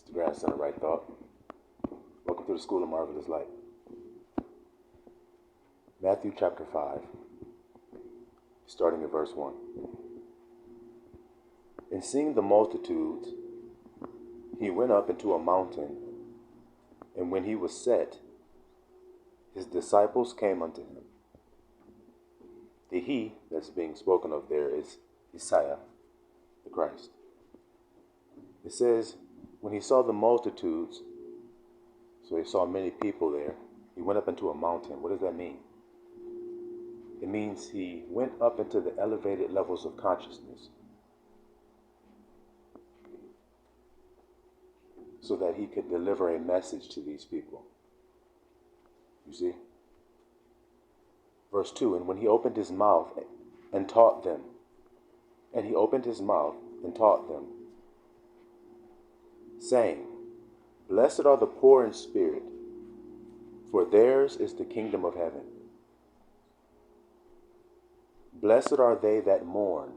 the grandson of right thought. Welcome to the School of Marvelous Light. Matthew chapter 5, starting at verse 1. And seeing the multitudes, he went up into a mountain, and when he was set, his disciples came unto him. The he that's being spoken of there is Isaiah, the Christ. It says, when he saw the multitudes, so he saw many people there, he went up into a mountain. What does that mean? It means he went up into the elevated levels of consciousness so that he could deliver a message to these people. You see? Verse 2, and when he opened his mouth and taught them, saying, Blessed are the poor in spirit, for theirs is the kingdom of heaven. Blessed are they that mourn,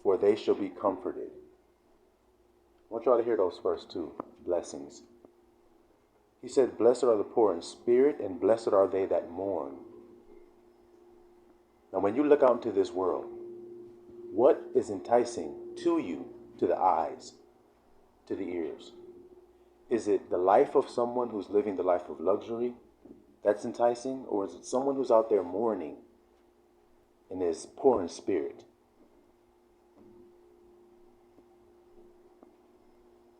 for they shall be comforted. I want y'all to hear those first two blessings. He said, Blessed are the poor in spirit, and blessed are they that mourn. Now, when you look out into this world, what is enticing to you, to the eyes, to the ears? Is it the life of someone who's living the life of luxury that's enticing? Or is it someone who's out there mourning and is poor in spirit?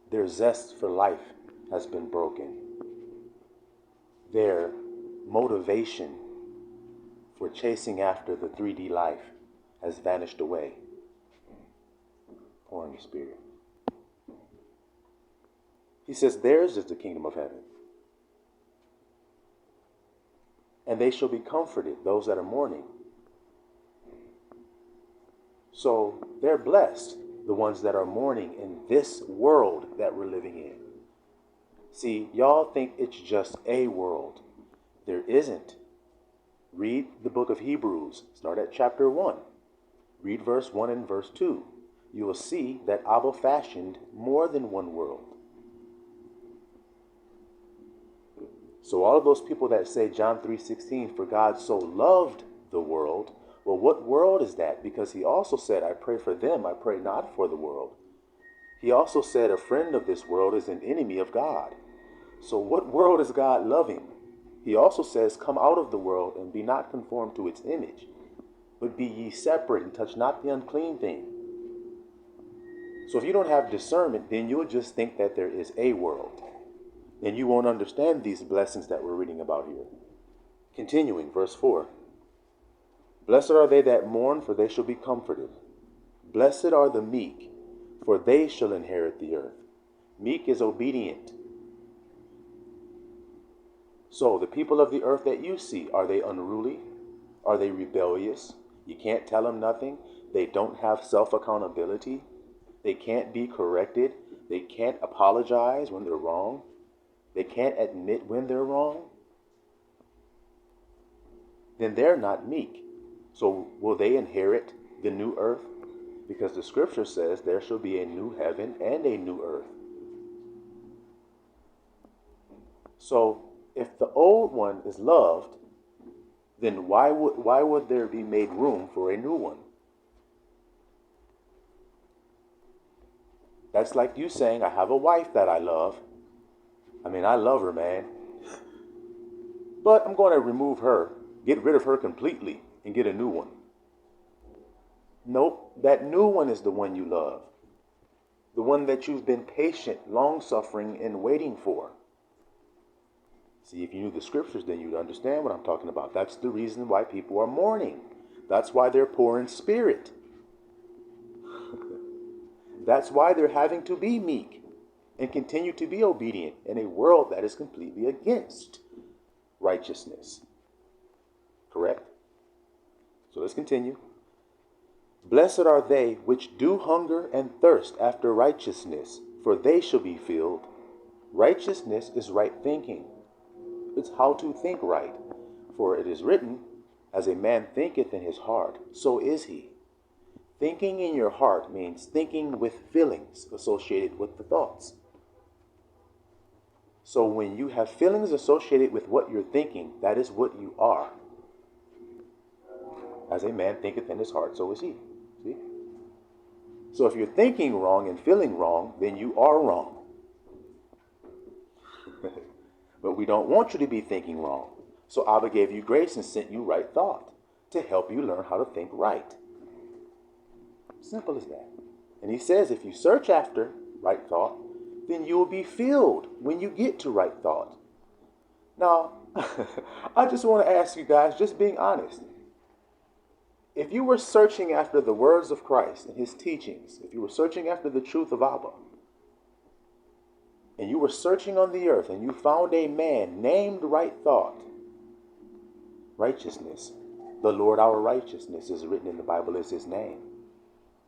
Their zest for life has been broken. Their motivation for chasing after the 3D life has vanished away. Poor in spirit. He says, theirs is the kingdom of heaven. And they shall be comforted, those that are mourning. So they're blessed, the ones that are mourning in this world that we're living in. See, y'all think it's just a world. There isn't. Read the book of Hebrews. Start at chapter 1. Read verse 1 and verse 2. You will see that Abba fashioned more than one world. So all of those people that say John 3:16, for God so loved the world, well, what world is that? Because he also said, I pray for them, I pray not for the world. He also said, a friend of this world is an enemy of God. So what world is God loving? He also says, come out of the world and be not conformed to its image, but be ye separate and touch not the unclean thing. So if you don't have discernment, then you'll just think that there is a world. And you won't understand these blessings that we're reading about here. Continuing, verse 4. Blessed are they that mourn, for they shall be comforted. Blessed are the meek, for they shall inherit the earth. Meek is obedient. So the people of the earth that you see, are they unruly? Are they rebellious? You can't tell them nothing. They don't have self-accountability. They can't be corrected. They can't apologize when they're wrong. They can't admit when they're wrong. Then they're not meek. So will they inherit the new earth? Because the scripture says there shall be a new heaven and a new earth. So if the old one is loved, then why would there be made room for a new one? That's like you saying, I have a wife that I love. I love her, man. But I'm going to remove her, get rid of her completely, and get a new one. Nope, that new one is the one you love. The one that you've been patient, long-suffering, and waiting for. See, if you knew the scriptures, then you'd understand what I'm talking about. That's the reason why people are mourning. That's why they're poor in spirit. That's why they're having to be meek and continue to be obedient in a world that is completely against righteousness. Correct? So let's continue. Blessed are they which do hunger and thirst after righteousness, for they shall be filled. Righteousness is right thinking. It's how to think right. For it is written, as a man thinketh in his heart, so is he. Thinking in your heart means thinking with feelings associated with the thoughts. So when you have feelings associated with what you're thinking, that is what you are. As a man thinketh in his heart, so is he. See? So if you're thinking wrong and feeling wrong, then you are wrong. But we don't want you to be thinking wrong. So Abba gave you grace and sent you right thought to help you learn how to think right. Simple as that. And he says if you search after right thought, then you will be filled when you get to right thought. Now, I just want to ask you guys, just being honest. If you were searching after the words of Christ and his teachings, if you were searching after the truth of Abba, and you were searching on the earth and you found a man named right thought, righteousness, the Lord our righteousness is written in the Bible is his name.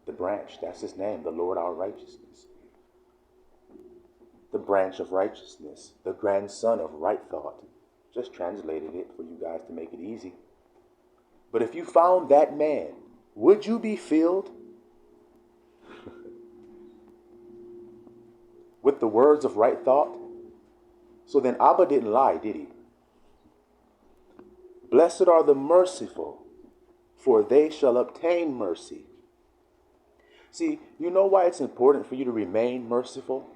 The branch, that's his name, the Lord our righteousness. The branch of righteousness, the grandson of right thought. Just translated it for you guys to make it easy. But if you found that man, would you be filled with the words of right thought? So then Abba didn't lie, did he? Blessed are the merciful, for they shall obtain mercy. See, you know why it's important for you to remain merciful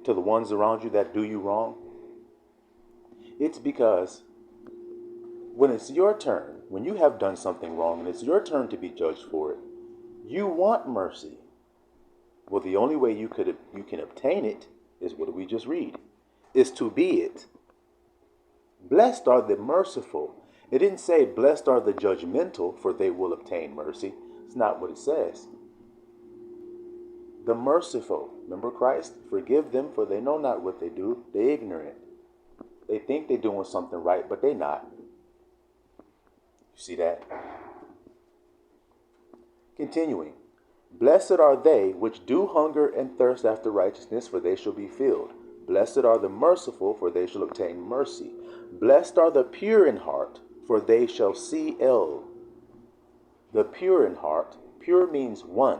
to the ones around you that do you wrong? It's because when it's your turn, when you have done something wrong and it's your turn to be judged for it, you want mercy. Well, the only way you can obtain it is what we just read, is to be it. Blessed are the merciful. It didn't say blessed are the judgmental, for they will obtain mercy. It's not what it says. The merciful. Remember Christ? Forgive them, for they know not what they do. They're ignorant. They think they're doing something right, but they're not. You see that? Continuing. Blessed are they which do hunger and thirst after righteousness, for they shall be filled. Blessed are the merciful, for they shall obtain mercy. Blessed are the pure in heart, for they shall see El. The pure in heart. Pure means one.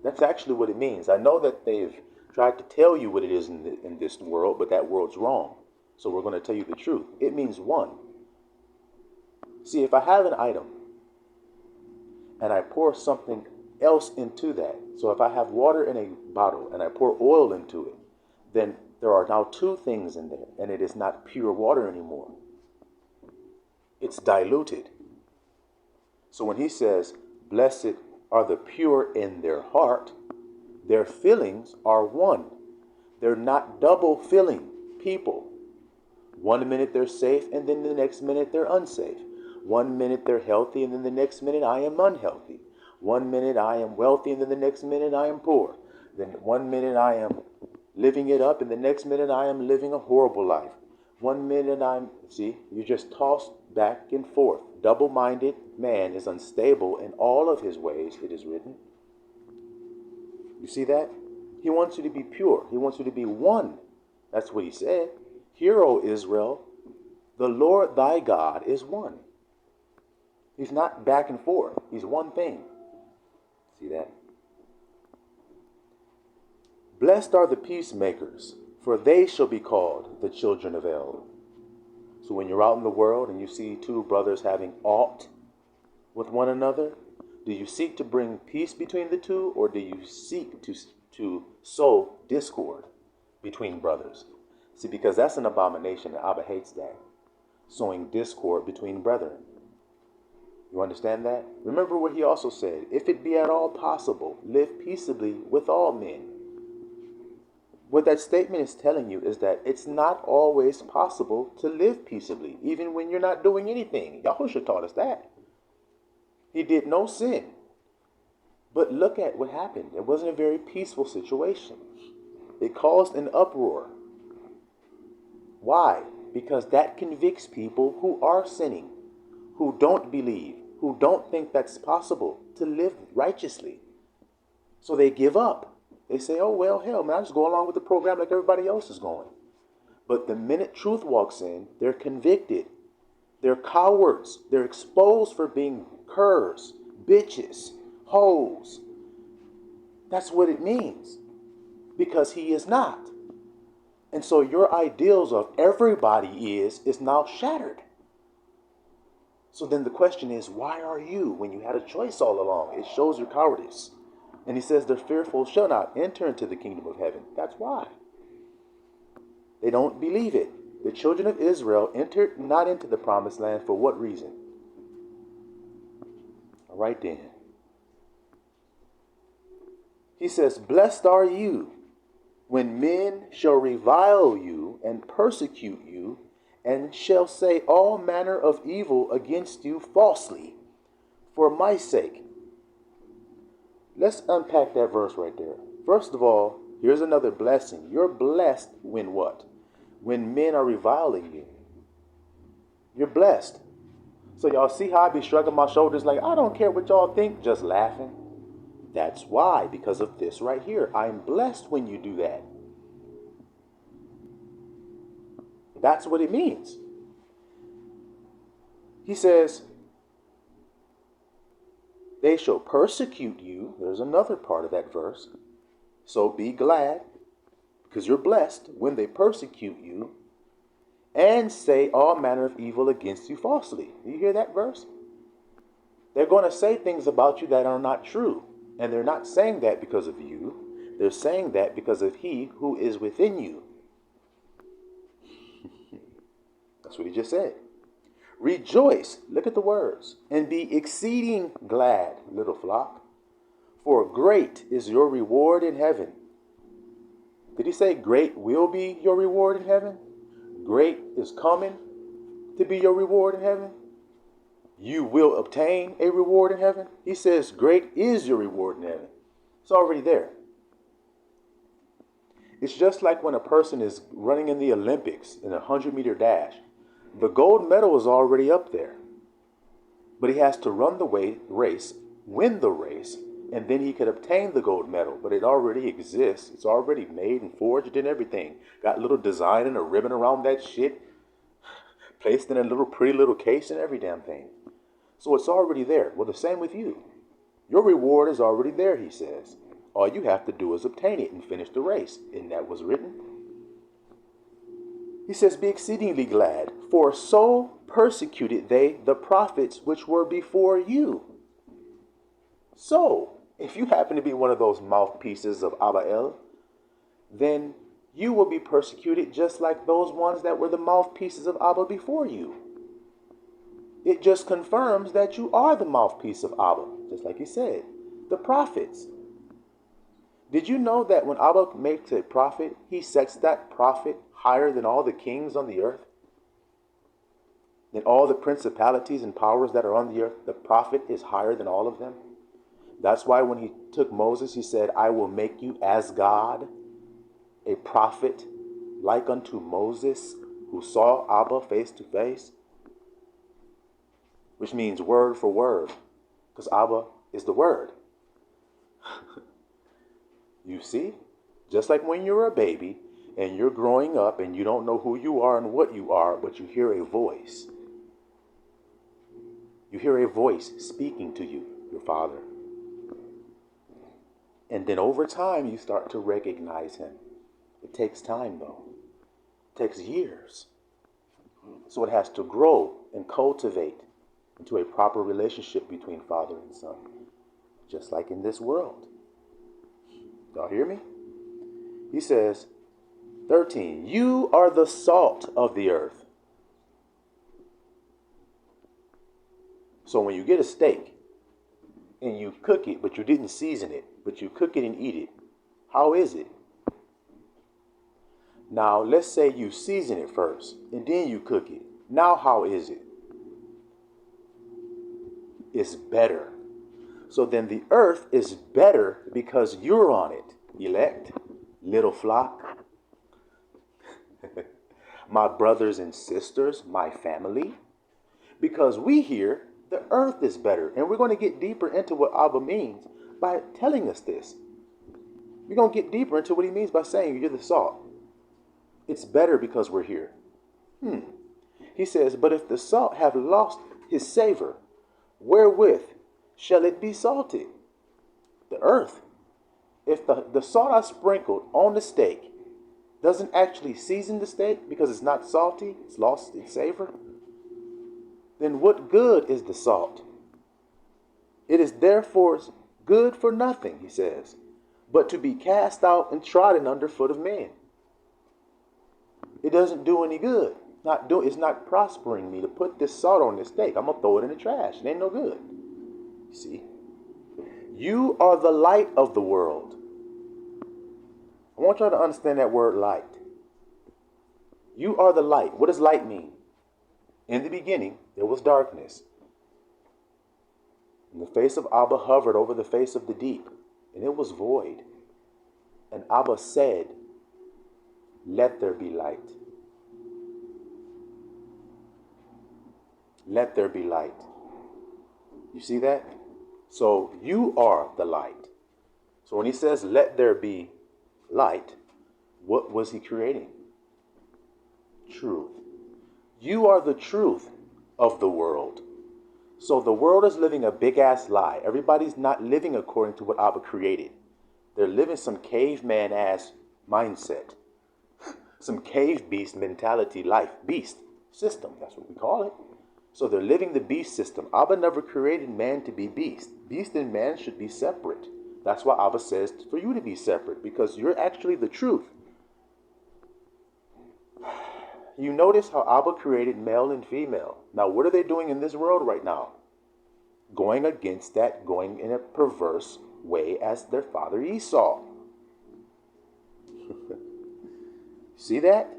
That's actually what it means. I know that they've tried to tell you what it is in this world, but that world's wrong. So we're going to tell you the truth. It means one. See, if I have an item and I pour something else into that, so if I have water in a bottle and I pour oil into it, then there are now two things in there, and it is not pure water anymore. It's diluted. So when he says, blessed are the pure in their heart, their feelings are one. They're not double feeling people. 1 minute they're safe, and then the next minute they're unsafe. 1 minute they're healthy, and then the next minute I am unhealthy. 1 minute I am wealthy, and then the next minute I am poor. Then 1 minute I am living it up, and the next minute I am living a horrible life. 1 minute you just toss back and forth. Double-minded man is unstable in all of his ways, it is written. You see that? He wants you to be pure. He wants you to be one. That's what he said. Hear, O Israel, the Lord thy God is one. He's not back and forth. He's one thing. See that? Blessed are the peacemakers, for they shall be called the children of El. So when you're out in the world and you see two brothers having aught with one another, do you seek to bring peace between the two, or do you seek to sow discord between brothers? See, because that's an abomination, and Abba hates that. Sowing discord between brethren. You understand that? Remember what he also said. If it be at all possible, live peaceably with all men. What that statement is telling you is that it's not always possible to live peaceably, even when you're not doing anything. Yahushua taught us that. He did no sin. But look at what happened. It wasn't a very peaceful situation. It caused an uproar. Why? Because that convicts people who are sinning, who don't believe, who don't think that's possible to live righteously. So they give up. They say, oh, well, hell, man, I just go along with the program like everybody else is going. But the minute truth walks in, they're convicted. They're cowards. They're exposed for being curs, bitches, hoes. That's what it means. Because he is not. And so your ideals of everybody is now shattered. So then the question is, why are you, when you had a choice all along? It shows your cowardice. And he says, the fearful shall not enter into the kingdom of heaven. That's why. They don't believe it. The children of Israel entered not into the promised land for what reason? All right then. He says, blessed are you when men shall revile you and persecute you, and shall say all manner of evil against you falsely, for my sake. Let's unpack that verse right there. First of all, here's another blessing. You're blessed when what? When men are reviling you. You're blessed. So y'all see how I be shrugging my shoulders like, I don't care what y'all think, just laughing? That's why, because of this right here. I'm blessed when you do that. That's what it means. He says, they shall persecute you. There's another part of that verse. So be glad, because you're blessed when they persecute you and say all manner of evil against you falsely. Do you hear that verse? They're going to say things about you that are not true. And they're not saying that because of you. They're saying that because of he who is within you. That's what he just said. Rejoice, look at the words, and be exceeding glad, little flock, for great is your reward in heaven. Did he say great will be your reward in heaven? Great is coming to be your reward in heaven? You will obtain a reward in heaven? He says great is your reward in heaven. It's already there. It's just like when a person is running in the Olympics in a 100-meter dash. The gold medal is already up there. But he has to run the race, win the race, and then he could obtain the gold medal. But it already exists. It's already made and forged and everything. Got a little design and a ribbon around that shit. Placed in a little pretty little case and every damn thing. So it's already there. Well, the same with you. Your reward is already there, he says. All you have to do is obtain it and finish the race. And that was written. He says, be exceedingly glad, for so persecuted they the prophets which were before you. So, if you happen to be one of those mouthpieces of Abael, then you will be persecuted just like those ones that were the mouthpieces of Abba before you. It just confirms that you are the mouthpiece of Abba, just like he said, the prophets. Did you know that when Abba makes a prophet, he sets that prophet higher than all the kings on the earth? Than all the principalities and powers that are on the earth, the prophet is higher than all of them. That's why when he took Moses, he said, I will make you as God, a prophet like unto Moses, who saw Abba face to face. Which means word for word, because Abba is the word. You see, just like when you're a baby and you're growing up and you don't know who you are and what you are, but you hear a voice. You hear a voice speaking to you, your father. And then over time, you start to recognize him. It takes time, though. It takes years. So it has to grow and cultivate into a proper relationship between father and son. Just like in this world. Y'all hear me? He says, 13, you are the salt of the earth. So when you get a steak and you cook it, but you didn't season it, but you cook it and eat it, how is it? Now, let's say you season it first and then you cook it. Now, how is it? It's better. So then the earth is better because you're on it, elect, little flock. My brothers and sisters, my family. Because we here, the earth is better. And we're going to get deeper into what Abba means by telling us this. We're going to get deeper into what he means by saying you're the salt. It's better because we're here. He says, but if the salt have lost his savor, wherewith shall it be salted? The earth. If the salt I sprinkled on the steak doesn't actually season the steak because it's not salty, it's lost its savor, then what good is the salt? It is therefore good for nothing, he says, but to be cast out and trodden under foot of men. It doesn't do any good. It's not prospering me to put this salt on this steak. I'm going to throw it in the trash. It ain't no good. You see? You are the light of the world. I want y'all to understand that word light. You are the light. What does light mean? In the beginning, there was darkness. And the face of Abba hovered over the face of the deep, and it was void. And Abba said, let there be light. Let there be light. You see that? So you are the light. So when he says, let there be light, what was he creating? Truth. You are the truth of the world. So the world is living a big ass lie. Everybody's not living according to what Abba created. They're living some caveman ass mindset. Some cave beast mentality life. Beast system. That's what we call it. So they're living the beast system. Abba never created man to be beast. Beast and man should be separate. That's why Abba says for you to be separate, because you're actually the truth. You notice how Abba created male and female. Now, what are they doing in this world right now? Going against that, going in a perverse way as their father Esau. See that?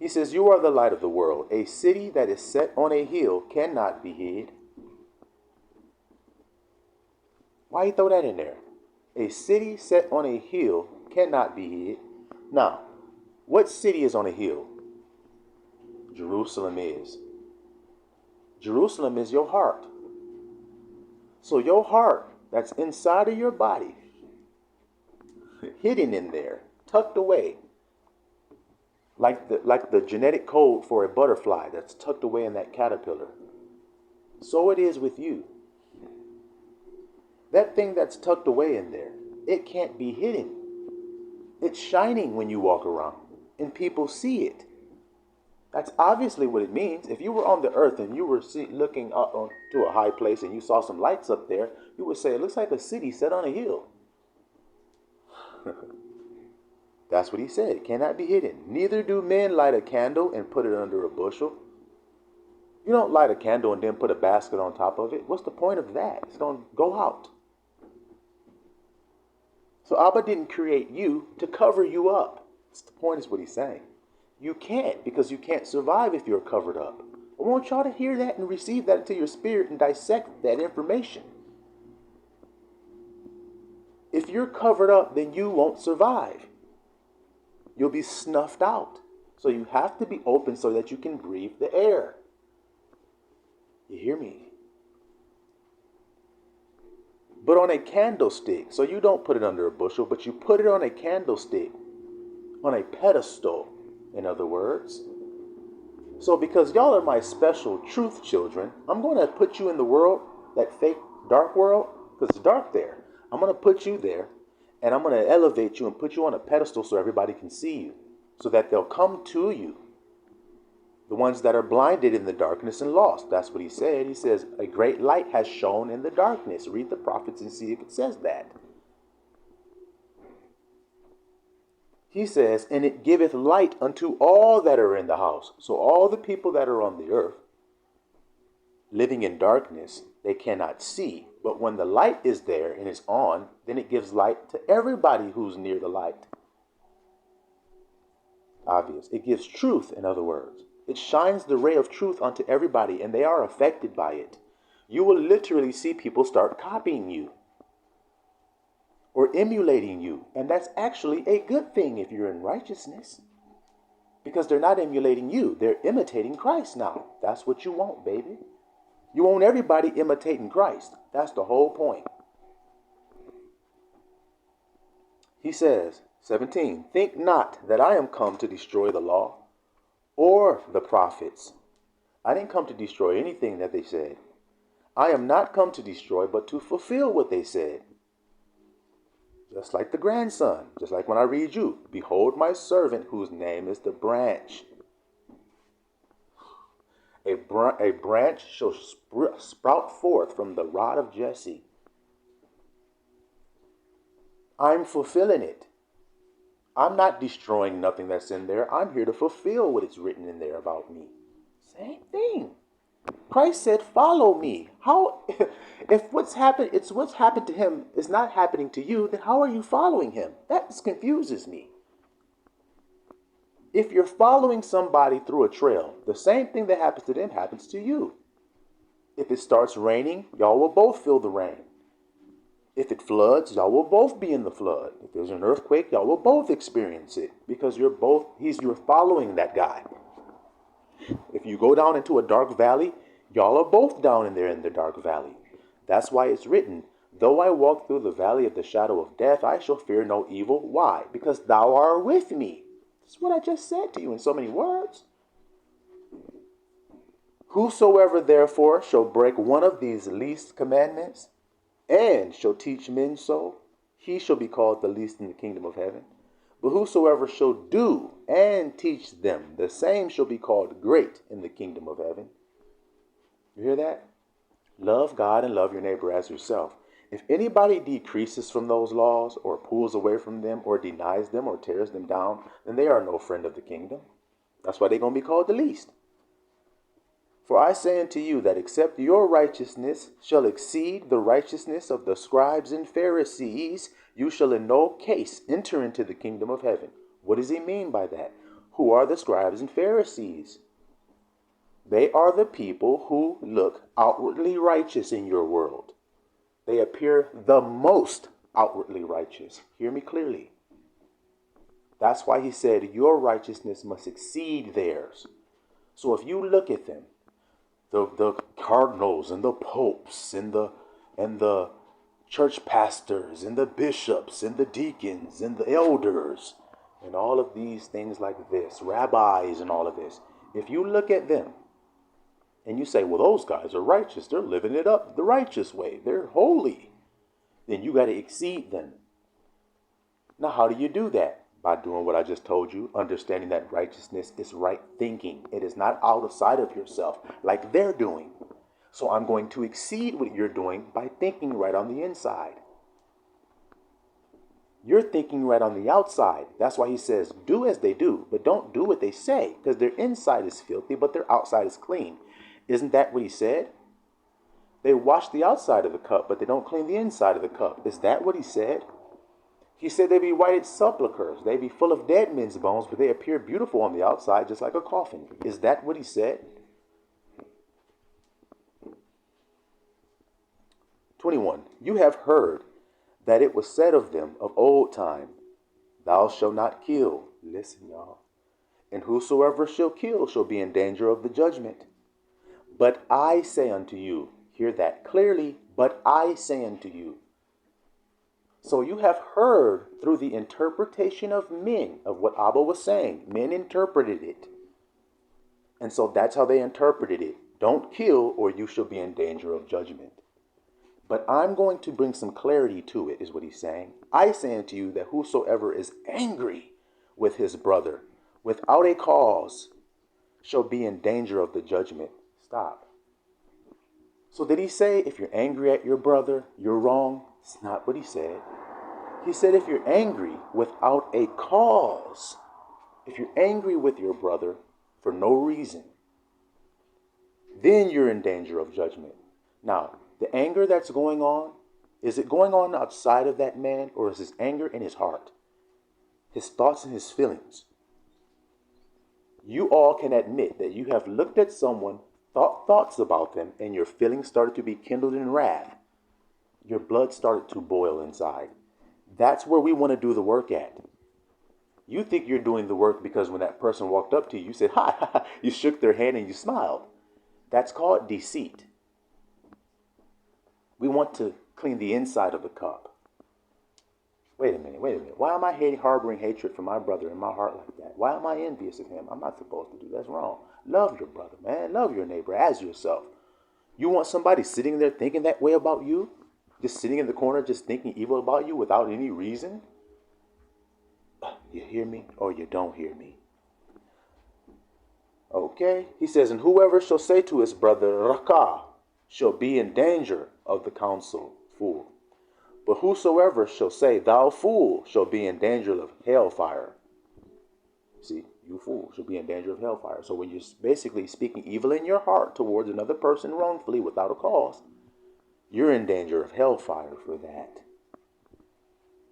He says, you are the light of the world. A city that is set on a hill cannot be hid. Why you throw that in there? A city set on a hill cannot be hid. Now, what city is on a hill? Jerusalem is. Jerusalem is your heart. So your heart that's inside of your body, hidden in there, tucked away, like the genetic code for a butterfly that's tucked away in that caterpillar. So it is with you. That thing that's tucked away in there, it can't be hidden. It's shining when you walk around, and people see it. That's obviously what it means. If you were on the earth and you were looking up to a high place and you saw some lights up there, you would say, it looks like a city set on a hill. That's what he said. It cannot be hidden. Neither do men light a candle and put it under a bushel. You don't light a candle and then put a basket on top of it. What's the point of that? It's going to go out. So Abba didn't create you to cover you up. That's the point, is what he's saying. You can't, because you can't survive if you're covered up. I want y'all to hear that and receive that into your spirit and dissect that information. If you're covered up, then you won't survive. You'll be snuffed out. So you have to be open so that you can breathe the air. You hear me? But on a candlestick, so you don't put it under a bushel, but you put it on a candlestick, on a pedestal, in other words. So because y'all are my special truth children, I'm going to put you in the world, that fake dark world, because it's dark there. I'm going to put you there, and I'm going to elevate you and put you on a pedestal so everybody can see you, so that they'll come to you. The ones that are blinded in the darkness and lost. That's what he said. He says, a great light has shone in the darkness. Read the prophets and see if it says that. He says, and it giveth light unto all that are in the house. So all the people that are on the earth, living in darkness, they cannot see. But when the light is there and is on, then it gives light to everybody who's near the light. Obvious. It gives truth, in other words. It shines the ray of truth onto everybody, and they are affected by it. You will literally see people start copying you or emulating you. And that's actually a good thing if you're in righteousness, because they're not emulating you. They're imitating Christ now. That's what you want, baby. You want everybody imitating Christ. That's the whole point. He says, 17, think not that I am come to destroy the law or the prophets. I didn't come to destroy anything that they said. I am not come to destroy, but to fulfill what they said. Just like the grandson, just like when I read you, behold my servant whose name is the branch. A branch shall sprout forth from the rod of Jesse. I'm fulfilling it. I'm not destroying nothing that's in there. I'm here to fulfill what is written in there about me. Same thing. Christ said, follow me. How, if it's what's happened to him is not happening to you, then how are you following him? That confuses me. If you're following somebody through a trail, the same thing that happens to them happens to you. If it starts raining, y'all will both feel the rain. If it floods, y'all will both be in the flood. If there's an earthquake, y'all will both experience it because you're following that guy. If you go down into a dark valley, y'all are both down in there in the dark valley. That's why it's written, though I walk through the valley of the shadow of death, I shall fear no evil. Why? Because thou art with me. That's what I just said to you in so many words. Whosoever therefore shall break one of these least commandments, and shall teach men so, he shall be called the least in the kingdom of heaven. But whosoever shall do and teach them, the same shall be called great in the kingdom of heaven. You hear that? Love God and love your neighbor as yourself. If anybody decreases from those laws or pulls away from them or denies them or tears them down, then they are no friend of the kingdom. That's why they're going to be called the least. For I say unto you that except your righteousness shall exceed the righteousness of the scribes and Pharisees, you shall in no case enter into the kingdom of heaven. What does he mean by that? Who are the scribes and Pharisees? They are the people who look outwardly righteous in your world. They appear the most outwardly righteous. Hear me clearly. That's why he said your righteousness must exceed theirs. So if you look at them, the cardinals and the popes and the church pastors and the bishops and the deacons and the elders and all of these things like this, rabbis and all of this, if you look at them and you say, well, those guys are righteous, they're living it up the righteous way, they're holy, then you got to exceed them. Now, how do you do that? By doing what I just told you, understanding that righteousness is right thinking. It is not outside of yourself like they're doing. So I'm going to exceed what you're doing by thinking right on the inside. You're thinking right on the outside. That's why he says, do as they do, but don't do what they say, because their inside is filthy, but their outside is clean. Isn't that what he said? They wash the outside of the cup, but they don't clean the inside of the cup. Is that what he said? He said they be white as sepulchres. They be full of dead men's bones, but they appear beautiful on the outside, just like a coffin. Is that what he said? 21. You have heard that it was said of them of old time, thou shalt not kill. Listen, y'all. And whosoever shall kill shall be in danger of the judgment. But I say unto you, hear that clearly, but I say unto you. So you have heard through the interpretation of men of what Abba was saying. Men interpreted it. And so that's how they interpreted it. Don't kill or you shall be in danger of judgment. But I'm going to bring some clarity to it, is what he's saying. I say unto you that whosoever is angry with his brother without a cause shall be in danger of the judgment. Stop. So did he say if you're angry at your brother, you're wrong? It's not what he said. He said if you're angry without a cause, if you're angry with your brother for no reason, then you're in danger of judgment. Now, the anger that's going on, is it going on outside of that man, or is his anger in his heart? His thoughts and his feelings. You all can admit that you have looked at someone, thought thoughts about them, and your feelings started to be kindled in wrath. Your blood started to boil inside. That's where we want to do the work at. You think you're doing the work because when that person walked up to you, you said, hi, you shook their hand and you smiled. That's called deceit. We want to clean the inside of the cup. Wait a minute. Why am I harboring hatred for my brother in my heart like that? Why am I envious of him? I'm not supposed to do that. That's wrong. Love your brother, man. Love your neighbor as yourself. You want somebody sitting there thinking that way about you? Just sitting in the corner, just thinking evil about you without any reason? You hear me or you don't hear me? Okay. He says, and whoever shall say to his brother, Raka, shall be in danger of the council, fool. But whosoever shall say, thou fool, shall be in danger of hellfire. See, you fool shall be in danger of hellfire. So when you're basically speaking evil in your heart towards another person wrongfully without a cause, you're in danger of hellfire for that.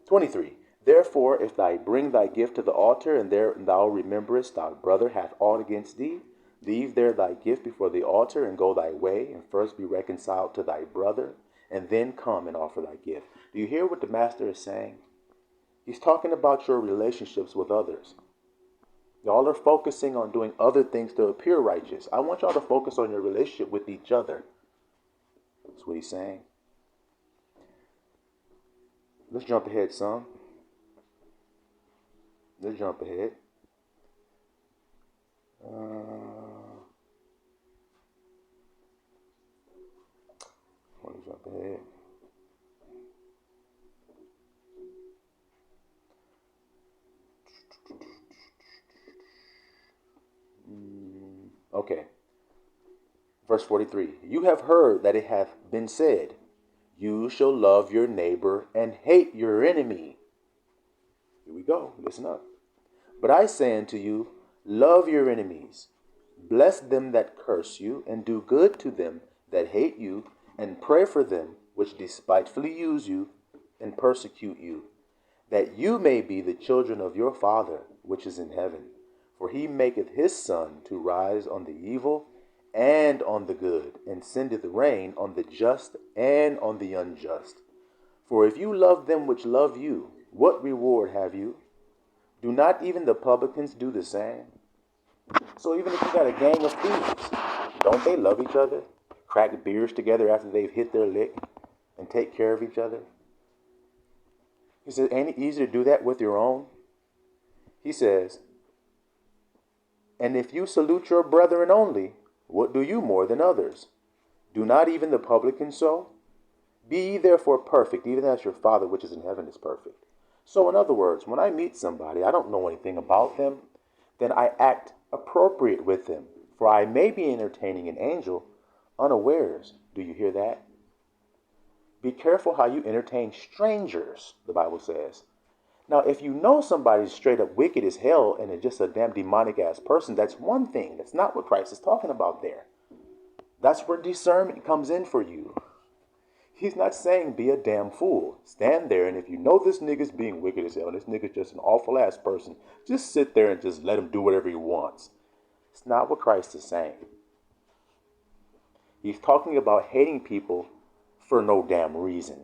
23. Therefore, if thou bring thy gift to the altar, and there thou rememberest thy brother hath aught against thee, leave there thy gift before the altar, and go thy way, and first be reconciled to thy brother, and then come and offer thy gift. Do you hear what the master is saying? He's talking about your relationships with others. Y'all are focusing on doing other things to appear righteous. I want y'all to focus on your relationship with each other. That's what he's saying. Let's jump ahead some. Let's jump ahead. Let me jump ahead. Okay. Verse 43. You have heard that it hath been said, you shall love your neighbor and hate your enemy. Here we go. Listen up. But I say unto you, love your enemies, bless them that curse you, and do good to them that hate you, and pray for them which despitefully use you and persecute you, that you may be the children of your Father which is in heaven. For he maketh his sun to rise on the evil and on the good, and sendeth rain on the just and on the unjust. For if you love them which love you, what reward have you? Do not even the publicans do the same? So even if you got a gang of thieves, don't they love each other? Crack beers together after they've hit their lick and take care of each other? He says, ain't it easy to do that with your own? He says, and if you salute your brethren only, what do you more than others? Do not even the publicans so? Be ye therefore perfect, even as your Father which is in heaven is perfect. So in other words, when I meet somebody, I don't know anything about them, then I act appropriate with them. For I may be entertaining an angel unawares. Do you hear that? Be careful how you entertain strangers, the Bible says. Now, if you know somebody's straight up wicked as hell and is just a damn demonic ass person, that's one thing. That's not what Christ is talking about there. That's where discernment comes in for you. He's not saying be a damn fool. Stand there, and if you know this nigga's being wicked as hell, and this nigga's just an awful ass person, just sit there and just let him do whatever he wants. It's not what Christ is saying. He's talking about hating people for no damn reason.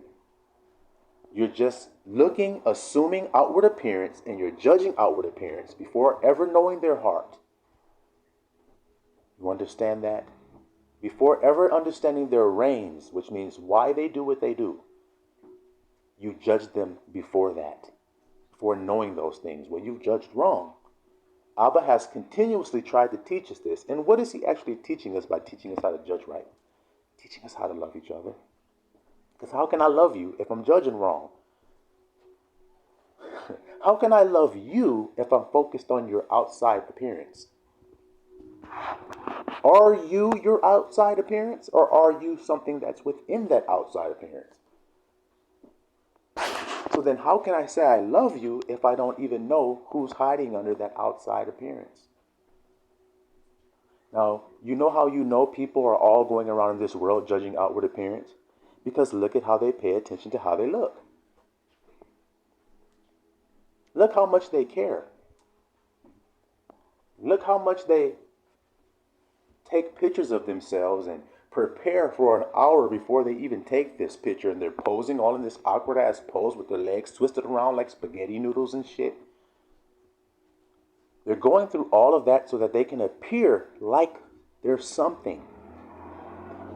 You're just looking, assuming outward appearance, and you're judging outward appearance before ever knowing their heart. You understand that? Before ever understanding their reins, which means why they do what they do, you judge them before that, before knowing those things. Well, you've judged wrong. Abba has continuously tried to teach us this. And what is he actually teaching us by teaching us how to judge right? Teaching us how to love each other. Because how can I love you if I'm judging wrong? How can I love you if I'm focused on your outside appearance? Are you your outside appearance, or are you something that's within that outside appearance? So then how can I say I love you if I don't even know who's hiding under that outside appearance? Now, you know how you know people are all going around in this world judging outward appearance? Because look at how they pay attention to how they look. Look how much they care. Look how much they take pictures of themselves and prepare for an hour before they even take this picture, and they're posing all in this awkward ass pose with their legs twisted around like spaghetti noodles and shit. They're going through all of that so that they can appear like they're something.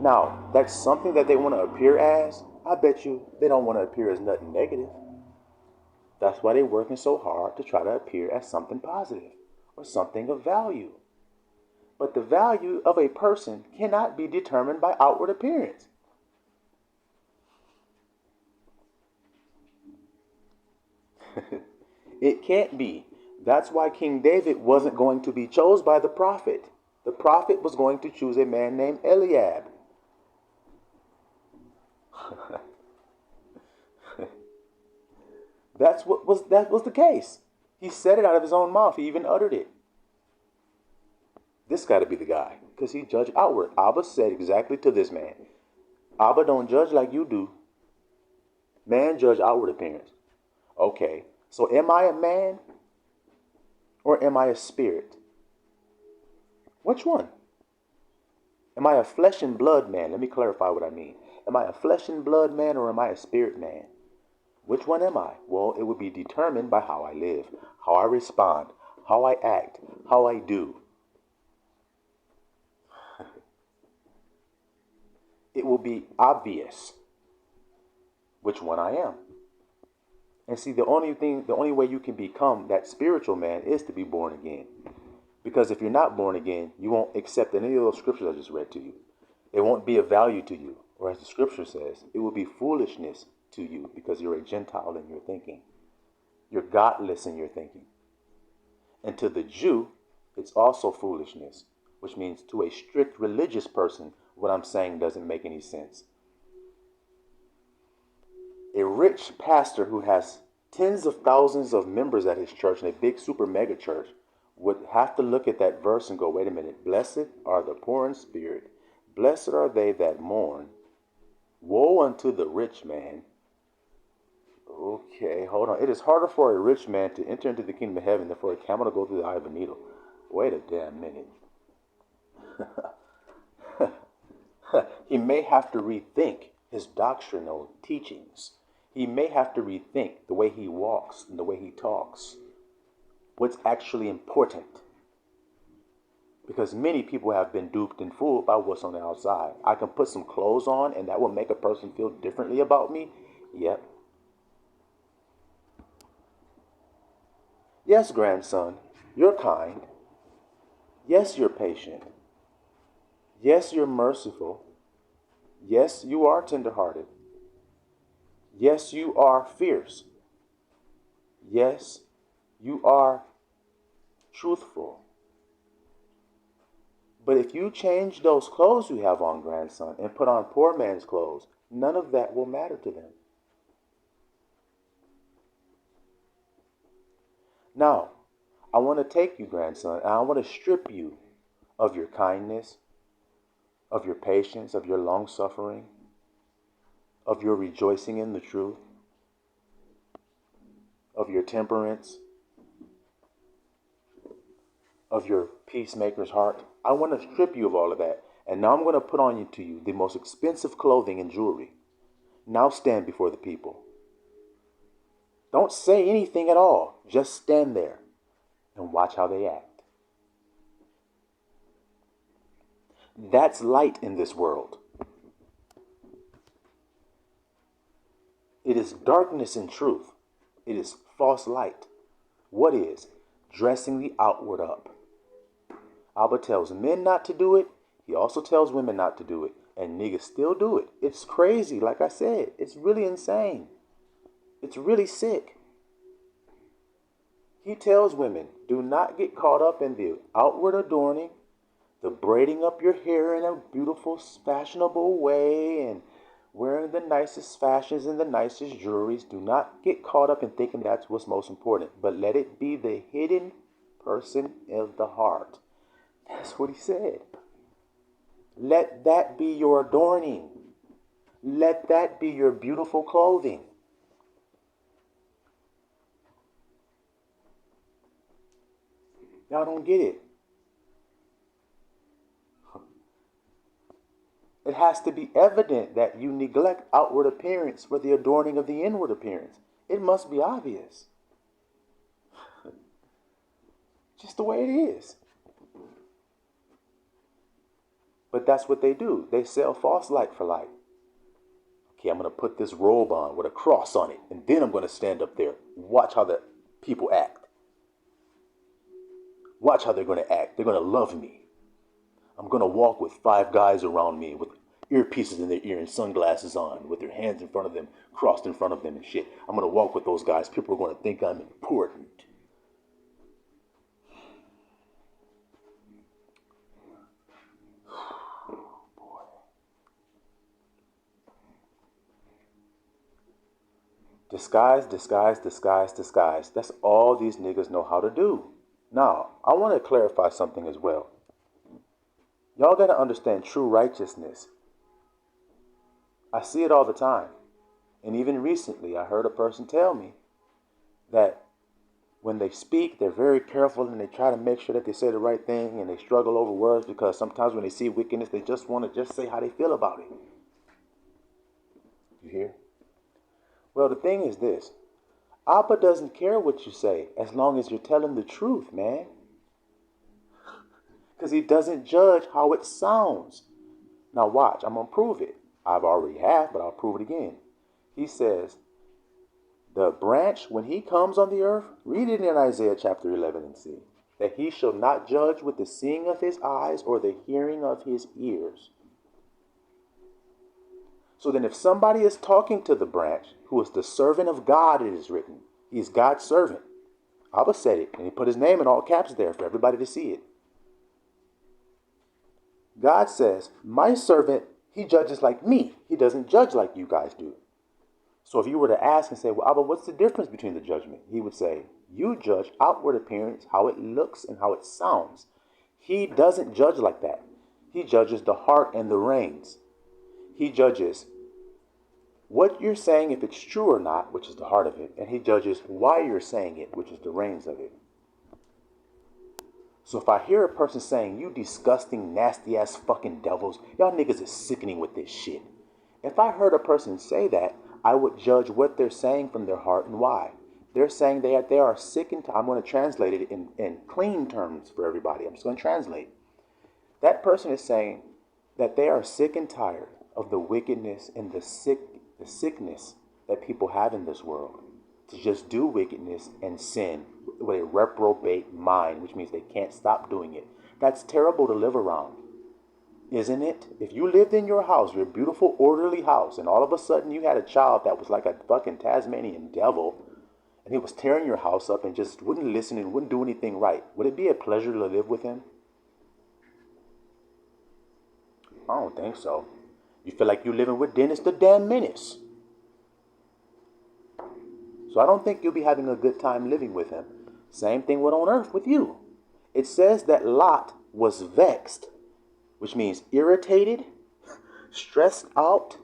Now, that's something that they want to appear as. I bet you they don't want to appear as nothing negative. That's why they're working so hard to try to appear as something positive or something of value. But the value of a person cannot be determined by outward appearance. It can't be. That's why King David wasn't going to be chosen by the prophet. The prophet was going to choose a man named Eliab. That was the case. He said it out of his own mouth. He even uttered it. This got to be the guy, because he judged outward. Abba said exactly to this man, Abba don't judge like you do. Man judge outward appearance. Okay, so am I a man or am I a spirit? Which one? Am I a flesh and blood man? Let me clarify what I mean. Am I a flesh and blood man or am I a spirit man? Which one am I? Well, it would be determined by how I live, how I respond, how I act, how I do. It will be obvious which one I am. And see, the only way you can become that spiritual man is to be born again. Because if you're not born again, you won't accept any of those scriptures I just read to you. It won't be of value to you. Or as the scripture says, it will be foolishness to you because you're a Gentile in your thinking. You're godless in your thinking. And to the Jew, it's also foolishness, which means to a strict religious person, what I'm saying doesn't make any sense. A rich pastor who has tens of thousands of members at his church in a big super mega church would have to look at that verse and go, wait a minute, blessed are the poor in spirit, blessed are they that mourn, woe unto the rich man. Okay, hold on. It is harder for a rich man to enter into the kingdom of heaven than for a camel to go through the eye of a needle. Wait a damn minute. He may have to rethink his doctrinal teachings. He may have to rethink the way he walks and the way he talks. What's actually important. Because many people have been duped and fooled by what's on the outside. I can put some clothes on and that will make a person feel differently about me. Yep. Yes, grandson, you're kind. Yes, you're patient. Yes, you're merciful. Yes, you are tenderhearted. Yes, you are fierce. Yes, you are truthful. But if you change those clothes you have on, grandson, and put on poor man's clothes, none of that will matter to them. Now, I want to take you, grandson, and I want to strip you of your kindness, of your patience, of your long-suffering, of your rejoicing in the truth, of your temperance, of your peacemaker's heart. I want to strip you of all of that. And now I'm going to put on to you the most expensive clothing and jewelry. Now stand before the people. Don't say anything at all. Just stand there and watch how they act. That's light in this world. It is darkness in truth. It is false light. What is? Dressing the outward up. Abba tells men not to do it. He also tells women not to do it. And niggas still do it. It's crazy, like I said. It's really insane. It's really sick. He tells women, do not get caught up in the outward adorning, the braiding up your hair in a beautiful, fashionable way, and wearing the nicest fashions and the nicest jewelries. Do not get caught up in thinking that's what's most important, but let it be the hidden person of the heart. That's what he said. Let that be your adorning. Let that be your beautiful clothing. Y'all don't get it. It has to be evident that you neglect outward appearance for the adorning of the inward appearance. It must be obvious. Just the way it is. But that's what they do. They sell false light for light. Okay, I'm going to put this robe on with a cross on it, and then I'm going to stand up there. Watch how the people act. Watch how they're going to act. They're going to love me. I'm going to walk with 5 guys around me with earpieces in their ear and sunglasses on with their hands in front of them, crossed in front of them and shit. I'm going to walk with those guys. People are going to think I'm important. Disguise, disguise, disguise, disguise. That's all these niggas know how to do. Now, I want to clarify something as well. Y'all got to understand true righteousness. I see it all the time. And even recently, I heard a person tell me that when they speak, they're very careful and they try to make sure that they say the right thing, and they struggle over words because sometimes when they see wickedness, they just want to just say how they feel about it. You hear? Well, the thing is this. Abba doesn't care what you say as long as you're telling the truth, man. Because he doesn't judge how it sounds. Now watch, I'm going to prove it. I've already have, but I'll prove it again. He says, the branch, when he comes on the earth, read it in Isaiah chapter 11 and see, that he shall not judge with the seeing of his eyes or the hearing of his ears. So then if somebody is talking to the branch, who is the servant of God, it is written, he's God's servant. Abba said it, and he put his name in all caps there for everybody to see it. God says, my servant, he judges like me. He doesn't judge like you guys do. So if you were to ask and say, well, Abba, what's the difference between the judgment? He would say, you judge outward appearance, how it looks and how it sounds. He doesn't judge like that. He judges the heart and the reins. He judges what you're saying, if it's true or not, which is the heart of it. And he judges why you're saying it, which is the reins of it. So if I hear a person saying, you disgusting, nasty ass fucking devils, y'all niggas is sickening with this shit. If I heard a person say that, I would judge what they're saying from their heart and why. They're saying they are sick and tired. I'm going to translate it in clean terms for everybody. I'm just going to translate. That person is saying that they are sick and tired of the wickedness and the sickness that people have in this world. To just do wickedness and sin with a reprobate mind, which means they can't stop doing it. That's terrible to live around, isn't it? If you lived in your house, your beautiful, orderly house, and all of a sudden you had a child that was like a fucking Tasmanian devil, and he was tearing your house up and just wouldn't listen and wouldn't do anything right, would it be a pleasure to live with him? I don't think so. You feel like you're living with Dennis the damn Menace. So I don't think you'll be having a good time living with him. Same thing with on earth with you. It says that Lot was vexed, which means irritated, stressed out.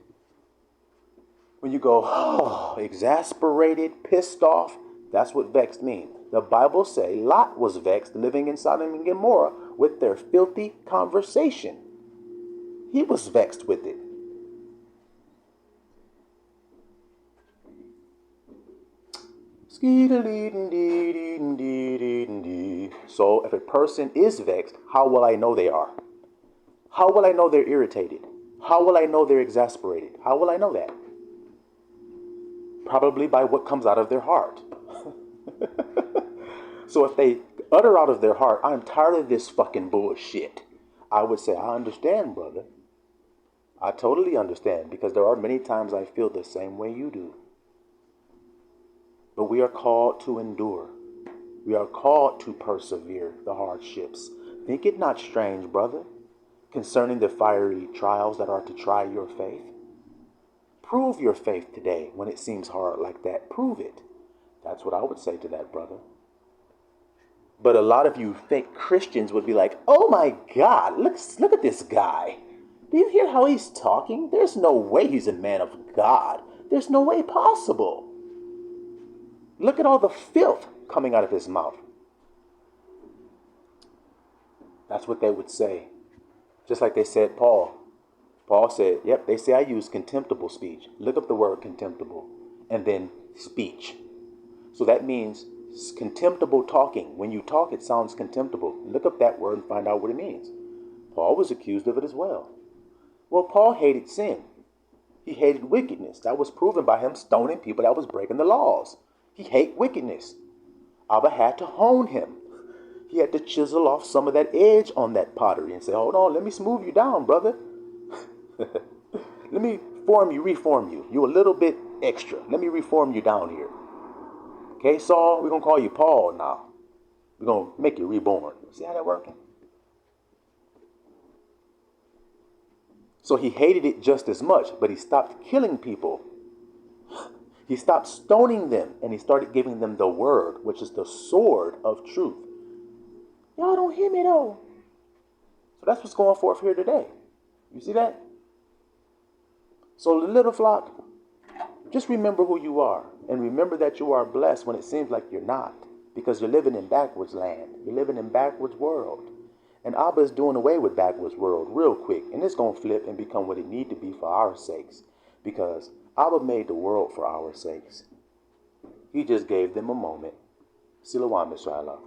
When you go, oh, exasperated, pissed off, that's what vexed means. The Bible say Lot was vexed living in Sodom and Gomorrah with their filthy conversation. He was vexed with it. So if a person is vexed, how will I know they are? How will I know they're irritated? How will I know they're exasperated? How will I know that? Probably by what comes out of their heart. So if they utter out of their heart, I'm tired of this fucking bullshit, I would say, I understand, brother. I totally understand, because there are many times I feel the same way you do. But we are called to endure. We are called to persevere the hardships. Think it not strange, brother, concerning the fiery trials that are to try your faith. Prove your faith today when it seems hard like that. Prove it. That's what I would say to that, brother. But a lot of you fake Christians would be like, oh my God, look at this guy. Do you hear how he's talking? There's no way he's a man of God. There's no way possible. Look at all the filth coming out of his mouth. That's what they would say. Just like they said Paul. Paul said, yep, they say I use contemptible speech. Look up the word contemptible and then speech. So that means contemptible talking. When you talk, it sounds contemptible. Look up that word and find out what it means. Paul was accused of it as well. Well, Paul hated sin. He hated wickedness. That was proven by him stoning people that was breaking the laws. He hated wickedness. Abba had to hone him. He had to chisel off some of that edge on that pottery and say, hold on, let me smooth you down, brother. Let me reform you. You a little bit extra. Let me reform you down here. Okay, Saul, we're going to call you Paul now. We're going to make you reborn. See how that working? So he hated it just as much, but he stopped killing people. He stopped stoning them, and he started giving them the word, which is the sword of truth. Y'all don't hear me though. So that's what's going forth here today. You see that? So the little flock, just remember who you are, and remember that you are blessed when it seems like you're not, because you're living in backwards land. You're living in backwards world. And Abba is doing away with backwards world real quick, and it's going to flip and become what it need to be for our sakes, because Abba made the world for our sakes. He just gave them a moment. Silawan Mishralah.